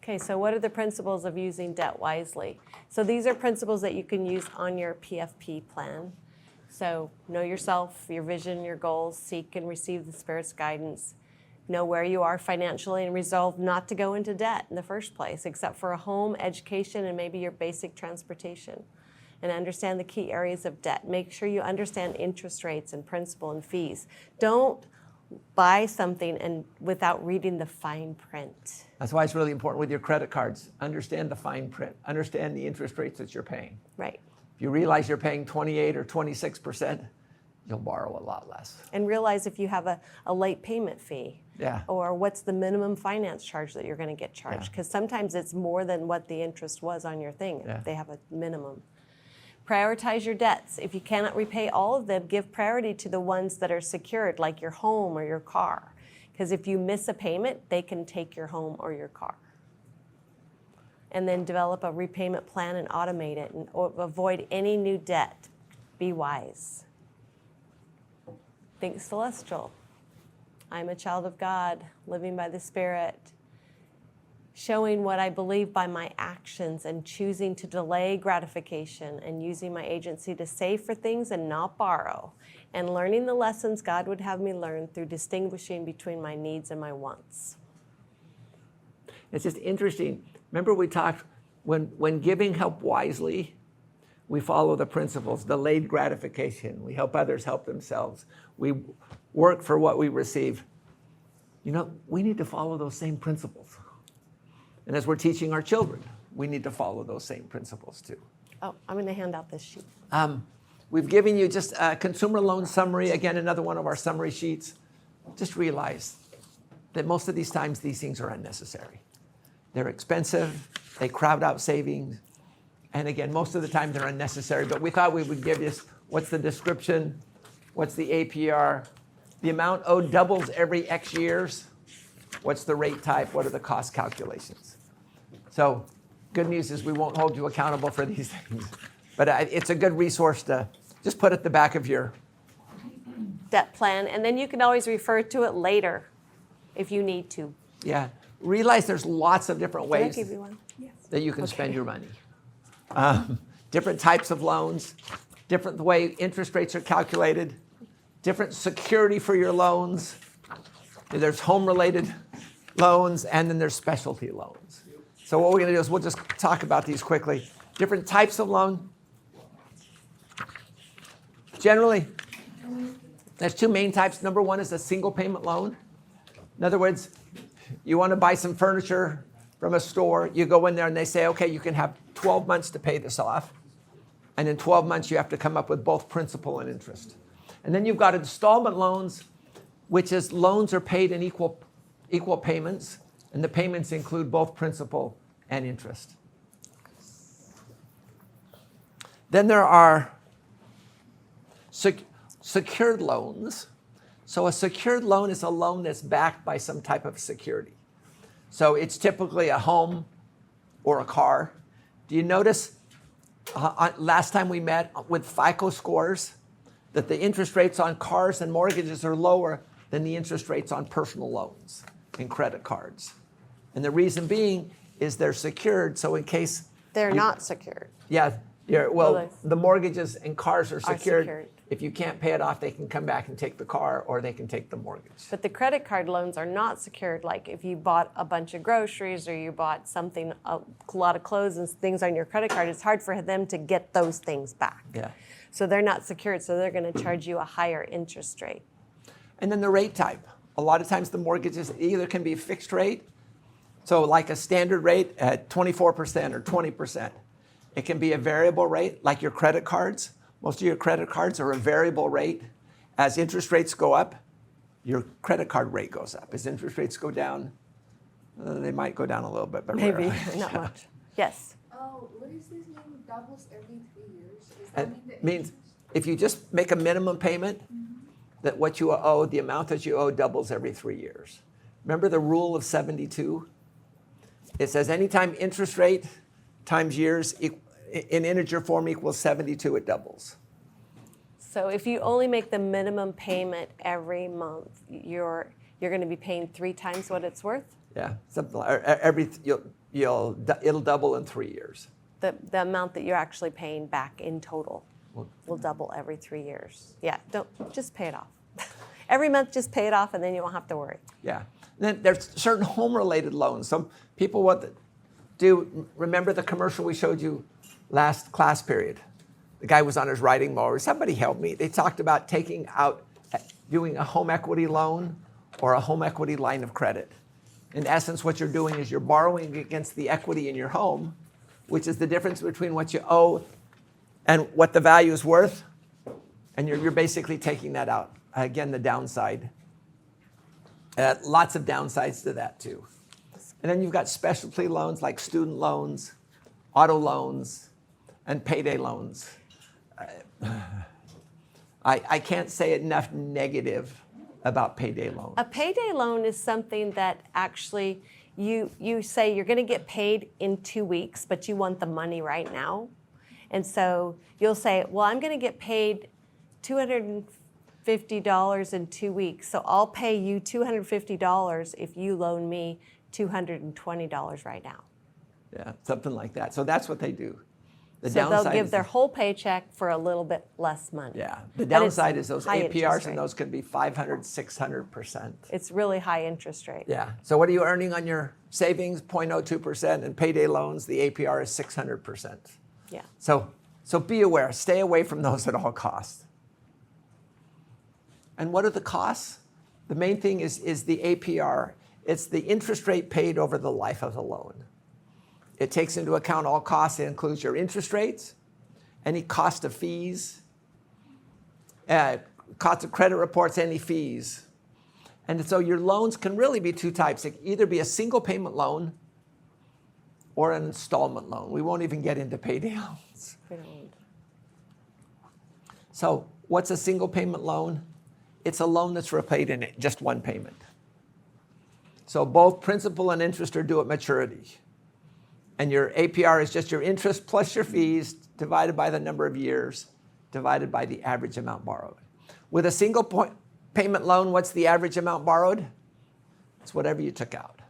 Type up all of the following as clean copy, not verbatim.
Okay, so what are the principles of using debt wisely? So these are principles that you can use on your PFP plan. So know yourself, your vision, your goals, seek and receive the Spirit's guidance. Know where you are financially and resolve not to go into debt in the first place, except for a home, education, and maybe your basic transportation. And understand the key areas of debt. Make sure you understand interest rates and principal and fees. Don't buy something and without reading the fine print. That's why it's really important with your credit cards. Understand the fine print. Understand the interest rates that you're paying. Right. If you realize you're paying 28 or 26%, you'll borrow a lot less. And realize if you have a late payment fee. Yeah. Or what's the minimum finance charge that you're going to get charged. Because sometimes it's more than what the interest was on your thing. Yeah. They have a minimum. Prioritize your debts. If you cannot repay all of them, give priority to the ones that are secured, like your home or your car. Because if you miss a payment, they can take your home or your car. And then develop a repayment plan and automate it and avoid any new debt. Be wise. Think celestial. I'm a child of God, living by the Spirit, showing what I believe by my actions and choosing to delay gratification and using my agency to save for things and not borrow, and learning the lessons God would have me learn through distinguishing between my needs and my wants. It's just interesting. Remember we talked, when giving help wisely, we follow the principles, delayed gratification. We help others help themselves. We work for what we receive. You know, we need to follow those same principles. And as we're teaching our children, we need to follow those same principles too. Oh, I'm going to hand out this sheet. We've given you just a consumer loan summary, again, another one of our summary sheets. Just realize that most of these times these things are unnecessary. They're expensive, they crowd out savings, and again, most of the time they're unnecessary, but we thought we would give you what's the description, what's the APR, the amount owed doubles every X years, what's the rate type, what are the cost calculations. So good news is we won't hold you accountable for these things, but it's a good resource to just put at the back of your debt plan, and then you can always refer to it later if you need to. Yeah, realize there's lots of different ways Can I give you one? Yes. that you can spend your money. Different types of loans, different the way interest rates are calculated, different security for your loans. There's home-related loans, and then there's specialty loans. So what we're going to do is we'll just talk about these quickly. Different types of loan. Generally, there's two main types. Number one is a single payment loan. In other words, you want to buy some furniture from a store. You go in there and they say, okay, you can have 12 months to pay this off. And in 12 months, you have to come up with both principal and interest. And then you've got installment loans, which is loans are paid in equal payments, and the payments include both principal and interest. Then there are secured loans. So a secured loan is a loan that's backed by some type of security. So it's typically a home or a car. Do you notice last time we met with FICO scores that the interest rates on cars and mortgages are lower than the interest rates on personal loans and credit cards? And the reason being is they're secured, so in case... They're not secured. Yeah, the mortgages and cars are secured. If you can't pay it off, they can come back and take the car, or they can take the mortgage. But the credit card loans are not secured. Like if you bought a bunch of groceries or you bought something, a lot of clothes and things on your credit card, it's hard for them to get those things back. Yeah. So they're not secured, so they're going to charge you a higher interest rate. And then the rate type. A lot of times the mortgages either can be fixed rate, so like a standard rate at 24% or 20%. It can be a variable rate, like your credit cards. Most of your credit cards are a variable rate. As interest rates go up, your credit card rate goes up. As interest rates go down, they might go down a little bit, but maybe rarely. not much. Yes. Oh, what is this name? Doubles every 3 years? Does It that means if you just make a minimum payment, that what you owe, the amount that you owe doubles every 3 years. Remember the rule of 72? It says anytime interest rate times years in integer form equals 72, it doubles. So if you only make the minimum payment every month, you're going to be paying 3 times what it's worth? Yeah, something like it'll double in 3 years. The amount that you're actually paying back in total Well- will double every 3 years. Yeah, don't just pay it off. Every month, just pay it off, and then you won't have to worry. Yeah. Then there's certain home-related loans. Some people remember the commercial we showed you last class period? The guy was on his riding mower. Somebody help me. They talked about doing a home equity loan or a home equity line of credit. In essence, what you're doing is you're borrowing against the equity in your home, which is the difference between what you owe and what the value is worth. And you're basically taking that out. Again, the downside. Lots of downsides to that too. And then you've got specialty loans like student loans, auto loans, and payday loans. I can't say enough negative about payday loans. A payday loan is something that actually you say you're going to get paid in 2 weeks, but you want the money right now. And so you'll say, well, I'm going to get paid $250 in 2 weeks. So I'll pay you $250 if you loan me $220 right now. Yeah, something like that. So that's what they do. The So they'll downside give is- their whole paycheck for a little bit less money. Yeah, the But it's downside is those high interest APRs rate. and those can be 500, 600%. It's really high interest rate. Yeah. So what are you earning on your savings? 0.02%, and payday loans, the APR is 600%. Yeah. So be aware. Stay away from those at all costs. And what are the costs? The main thing is the APR. It's the interest rate paid over the life of the loan. It takes into account all costs. It includes your interest rates, any cost of fees, cost of credit reports, any fees. And so your loans can really be two types. It can either be a single payment loan or an installment loan. We won't even get into payday loans. We don't. So what's a single payment loan? It's a loan that's repaid in just one payment. So both principal and interest are due at maturity. And your APR is just your interest plus your fees divided by the number of years divided by the average amount borrowed. With a single payment loan, what's the average amount borrowed? It's whatever you took out.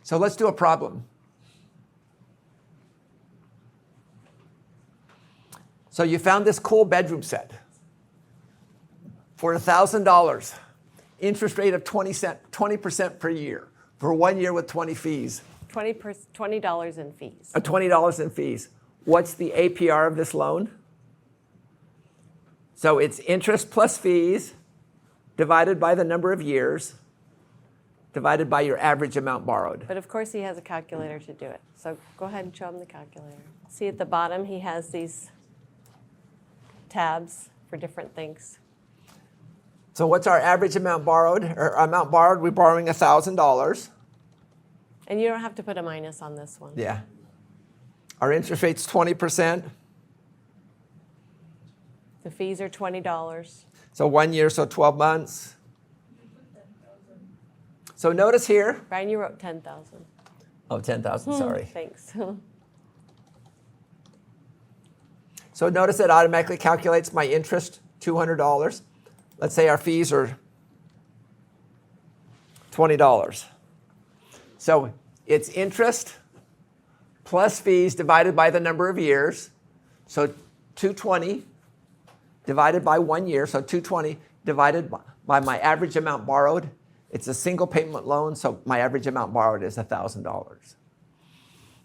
So let's do a problem. So you found this cool bedroom set for $1,000, interest rate of 20% per year for 1 year with 20 fees. $20 in fees. $20 in fees. What's the APR of this loan? So it's interest plus fees divided by the number of years divided by your average amount borrowed. But of course he has a calculator to do it. So go ahead and show him the calculator. See at the bottom he has these tabs for different things. So what's our average amount borrowed? Or amount borrowed, we're borrowing $1,000. And you don't have to put a minus on this one. Yeah. Our interest rate's 20%. The fees are $20. So 1 year, so 12 months. So notice here. Brian, you wrote 10,000. Oh, 10,000, sorry. Thanks. So notice it automatically calculates my interest, $200. Let's say our fees are $20. So it's interest plus fees divided by the number of years. So 220 divided by 1 year, so 220 divided by my average amount borrowed. It's a single payment loan, so my average amount borrowed is $1,000.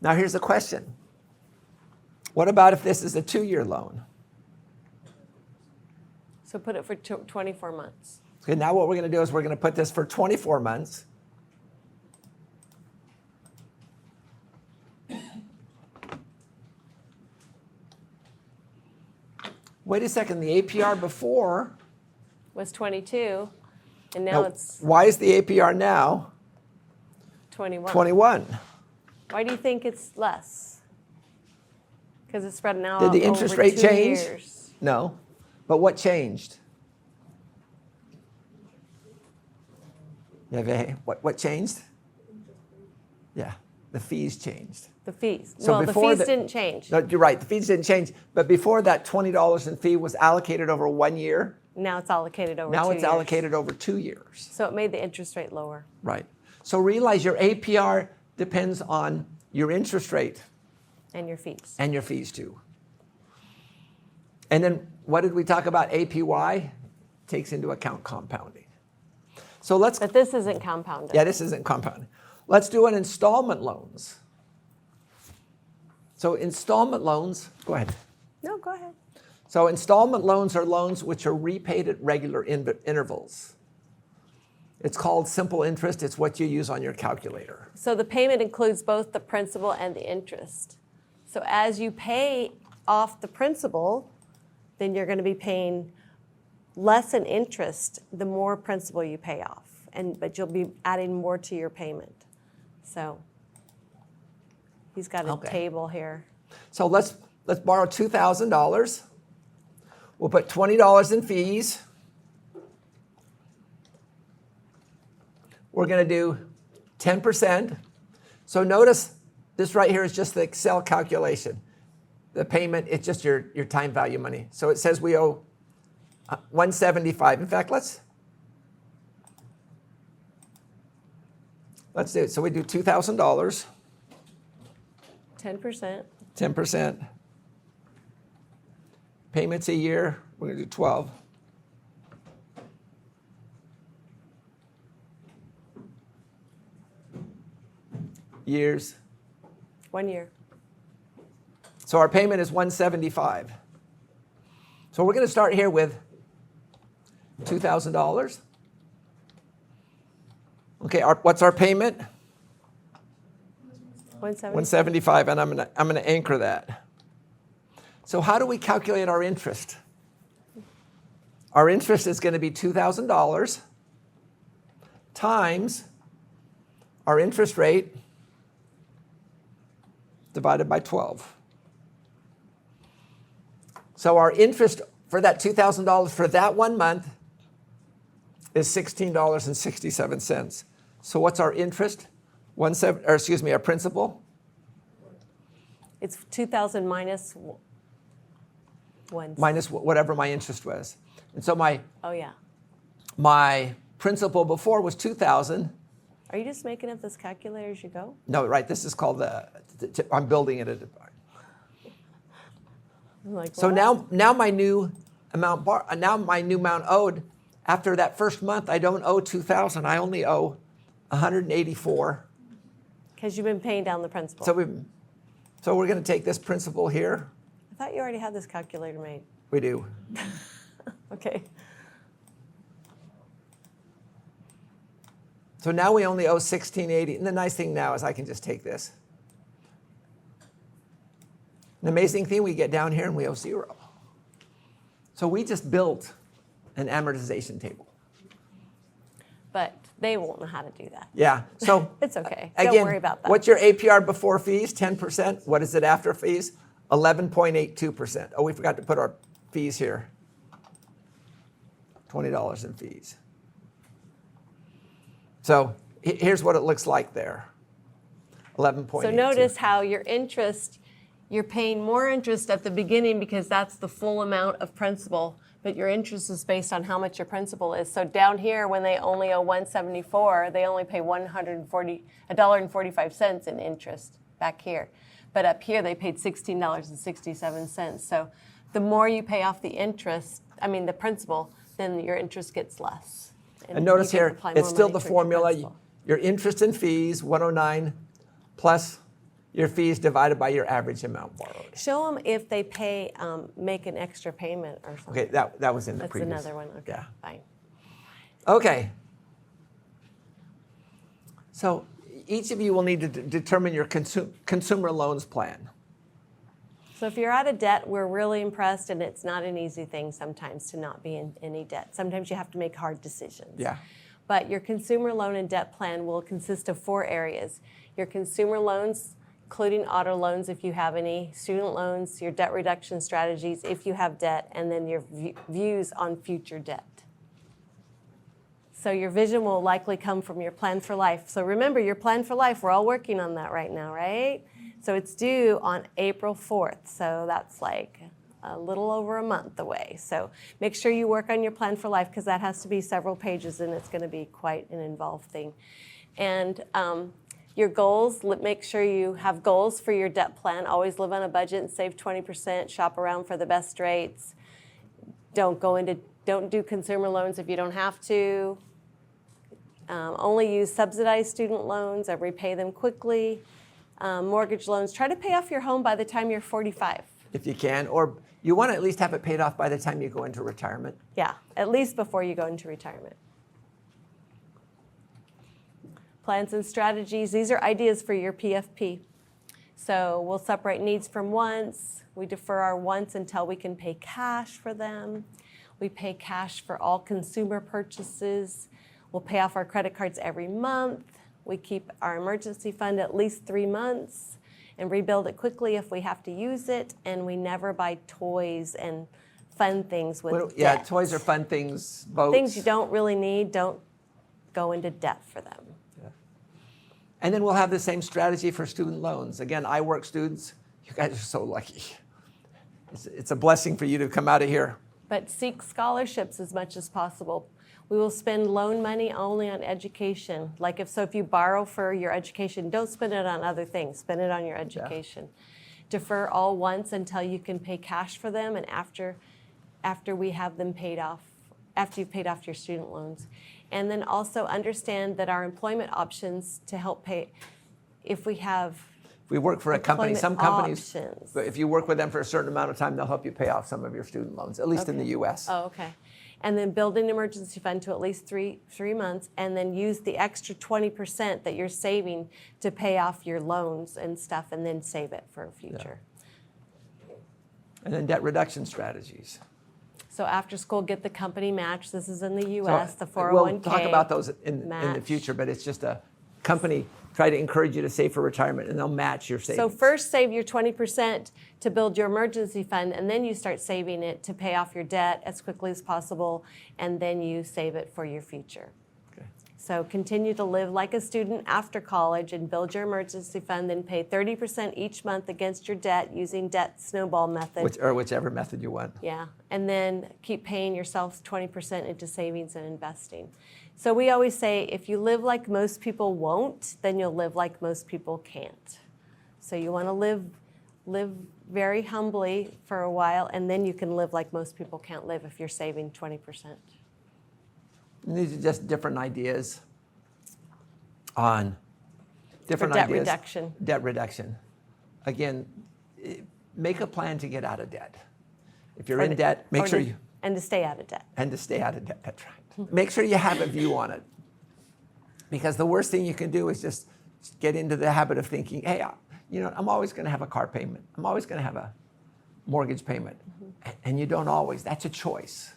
Now here's the question. What about if this is a 2-year loan? So put it for 24 months. Okay, now what we're going to do is we're going to put this for 24 months. Wait a second, the APR before, Was 22, and now it's why is the APR now 21. 21? Why do you think it's less? Because it's spread now Did the interest over rate 2 change? years. No, but what changed? Yeah, what changed? Yeah, the fees changed. The fees. So Well, the before fees the- didn't change. No, you're right, the fees didn't change, but before that $20 in fee was allocated over 1 year, Now it's allocated over 2 now years. it's allocated over 2 years. So it made the interest rate lower. Right. So realize your APR depends on your interest rate, And your fees. and your fees too. And then what did we talk about? APY takes into account compounding. So let's, But this isn't compounded. yeah, this isn't compounding. Let's do an installment loans. So installment loans, go ahead. No, go ahead. So installment loans are loans which are repaid at regular intervals. It's called simple interest. It's what you use on your calculator. So the payment includes both the principal and the interest. So as you pay off the principal, then you're going to be paying less in interest the more principal you pay off. But you'll be adding more to your payment. So he's got a Okay. table here. So let's borrow $2,000. We'll put $20 in fees. We're going to do 10%. So notice this right here is just the Excel calculation. The payment, it's just your time value money. So it says we owe $175. In fact, let's do it. So we do $2,000, 10%. 10%. Payments a year, we're going to do 12. Years. 1 year. So our payment is $175. So we're going to start here with $2,000. Okay, what's our payment? 170. $175, and I'm going to anchor that. So how do we calculate our interest? Our interest is going to be $2,000 times our interest rate divided by 12. So our interest for that $2,000 for that 1 month is $16.67. So what's our interest? Our principal? It's 2,000 minus 1. Minus whatever my interest was. And so Oh, yeah. my principal before was $2,000. Are you just making up this calculator as you go? No, right, this is called I'm building it. I'm like, So what? now my new amount owed, after that first month, I don't owe $2,000. I only owe $184. Because you've been paying down the principal. So we're going to take this principal here. I thought you already had this calculator made. We do. Okay. So now we only owe $1,680. And the nice thing now is I can just take this. An amazing thing, we get down here and we owe 0. So we just built an amortization table. But they won't know how to do that. Yeah. So It's okay. again, Don't worry about that. what's your APR before fees? 10%. What is it after fees? 11.82%. Oh, we forgot to put our fees here. $20 in fees. So here's what it looks like there. 11.82. So notice how your interest, you're paying more interest at the beginning because that's the full amount of principal, but your interest is based on how much your principal is. So down here, when they only owe $174, they only pay $1.45 in interest back here. But up here, they paid $16.67. So the more you pay off the principal, then your interest gets less. And notice you can here, apply more it's still money the towards your formula. principal. Your interest and fees, 109, plus your fees divided by your average amount borrowed. Show them if they pay, make an extra payment or something. Okay, that was in the That's previous. another one. Okay, Yeah. fine. Okay. So each of you will need to determine your consumer loans plan. So if you're out of debt, we're really impressed, and it's not an easy thing sometimes to not be in any debt. Sometimes you have to make hard decisions. Yeah. But your consumer loan and debt plan will consist of 4 areas. Your consumer loans, including auto loans if you have any, student loans, your debt reduction strategies if you have debt, and then your views on future debt. So your vision will likely come from your plan for life. So remember, your plan for life, we're all working on that right now, right? So it's due on April 4th. So that's like a little over a month away. So make sure you work on your plan for life because that has to be several pages and it's going to be quite an involved thing. And Your goals, make sure you have goals for your debt plan. Always live on a budget and save 20%. Shop around for the best rates. Don't do consumer loans if you don't have to. Only use subsidized student loans and repay them quickly. Mortgage loans, try to pay off your home by the time you're 45. If you can, or you want to at least have it paid off by the time you go into retirement. Yeah, at least before you go into retirement. Plans and strategies, these are ideas for your PFP. So we'll separate needs from wants. We defer our wants until we can pay cash for them. We pay cash for all consumer purchases. We'll pay off our credit cards every month. We keep our emergency fund at least 3 months and rebuild it quickly if we have to use it. And we never buy toys and fun things with Yeah, debt. toys are fun things, boats. Things you don't really need, don't go into debt for them. Yeah. And then we'll have the same strategy for student loans. Again, I work students. You guys are so lucky. It's a blessing for you to come out of here. But seek scholarships as much as possible. We will spend loan money only on education. Like if you borrow for your education, don't spend it on other things. Spend it on your education. Yeah. Defer all wants until you can pay cash for them, and after we have them paid off, after you've paid off your student loans. And then also understand that our employment options to help pay, if we work for a company, some companies, options. If you work with them for a certain amount of time, they'll help you pay off some of your student loans, at least in the U.S. Oh, okay. And then build an emergency fund to at least three months, and then use the extra 20% that you're saving to pay off your loans and stuff, and then save it for a future. Yeah. And then debt reduction strategies. So after school, get the company match. This is in the U.S., the 401k We'll talk about those in the future, but it's just a company try to encourage you to save for retirement, and they'll match your savings. So first save your 20% to build your emergency fund, and then you start saving it to pay off your debt as quickly as possible, and then you save it for your future. Okay. So continue to live like a student after college and build your emergency fund, then pay 30% each month against your debt using debt snowball method. Or whichever method you want. Yeah, and then keep paying yourself 20% into savings and investing. So we always say, if you live like most people won't, then you'll live like most people can't. So you want to live very humbly for a while, and then you can live like most people can't live if you're saving 20%. And these are just different ideas on different For debt ideas. reduction. Debt reduction. Again, make a plan to get out of debt. If you're in debt, make sure you... And to stay out of debt. And to stay out of debt, that's right. Make sure you have a view on it. Because the worst thing you can do is just get into the habit of thinking, hey, I'm always going to have a car payment. I'm always going to have a mortgage payment. Mm-hmm. And you don't always. That's a choice.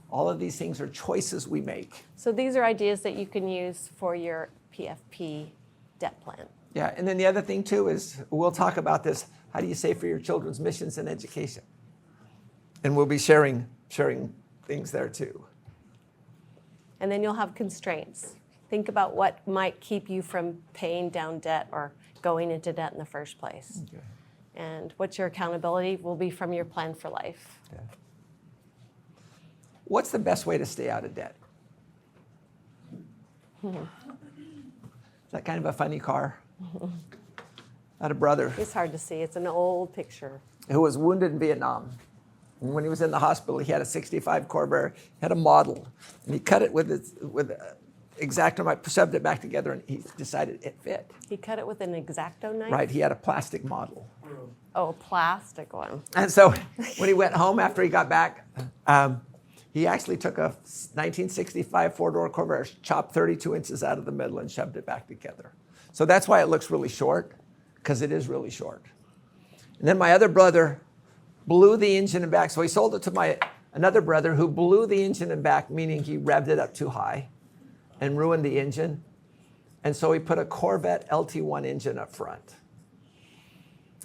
All of these things are choices we make. So these are ideas that you can use for your PFP debt plan. Yeah, and then the other thing too is, we'll talk about this, how do you save for your children's missions and education? And we'll be sharing things there too. And then you'll have constraints. Think about what might keep you from paying down debt or going into debt in the first place. Okay. And what your accountability will be from your plan for life. Yeah. What's the best way to stay out of debt? Is that kind of a funny car? I had a brother. It's hard to see. It's an old picture. Who was wounded in Vietnam. And when he was in the hospital, he had a 65 Corvair, had a model, and he cut it with X-Acto knife, shoved it back together, and he decided it fit. He cut it with an X-Acto knife? Right, he had a plastic model. Oh, a plastic one. And so when he went home after he got back, he actually took a 1965 four-door Corvair, chopped 32 inches out of the middle, and shoved it back together. So that's why it looks really short, because it is really short. And then my other brother blew the engine and back. So he sold it to another brother who blew the engine and back, meaning he revved it up too high and ruined the engine. And so he put a Corvette LT1 engine up front.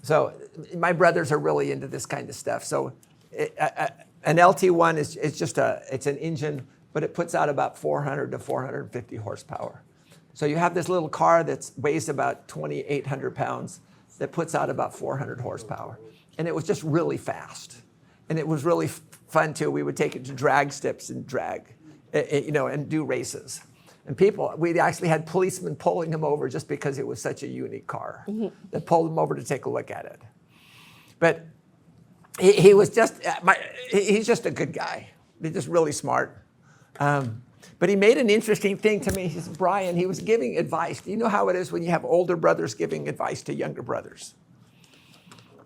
So my brothers are really into this kind of stuff. So an LT1 is just it's an engine, but it puts out about 400 to 450 horsepower. So you have this little car that weighs about 2,800 pounds that puts out about 400 horsepower. And it was just really fast. And it was really fun too. We would take it to drag strips and and do races. And we actually had policemen pulling him over just because it was such a unique car. That pulled him over to take a look at it. But he was just, he's just a good guy. He's just really smart. But he made an interesting thing to me. He said, Brian, he was giving advice. Do you know how it is when you have older brothers giving advice to younger brothers?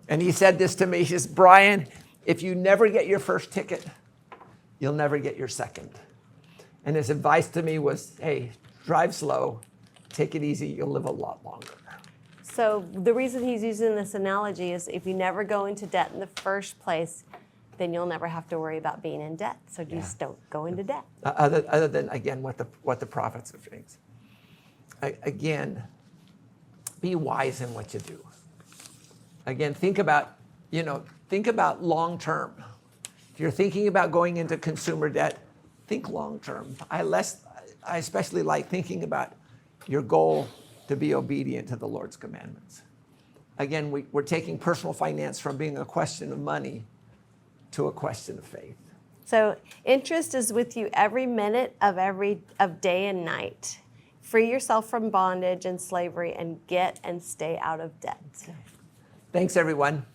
And he said this to me. He says, Brian, if you never get your first ticket, you'll never get your second. And his advice to me was, hey, drive slow, take it easy, you'll live a lot longer. So the reason he's using this analogy is if you never go into debt in the first place, then you'll never have to worry about being in debt. So just don't go into debt. Other than, again, what the prophets of things. Again, be wise in what you do. Again, think about long term. If you're thinking about going into consumer debt, think long term. I especially like thinking about your goal to be obedient to the Lord's commandments. Again, we're taking personal finance from being a question of money to a question of faith. So interest is with you every minute of day and night. Free yourself from bondage and slavery and get and stay out of debt. Thanks, everyone.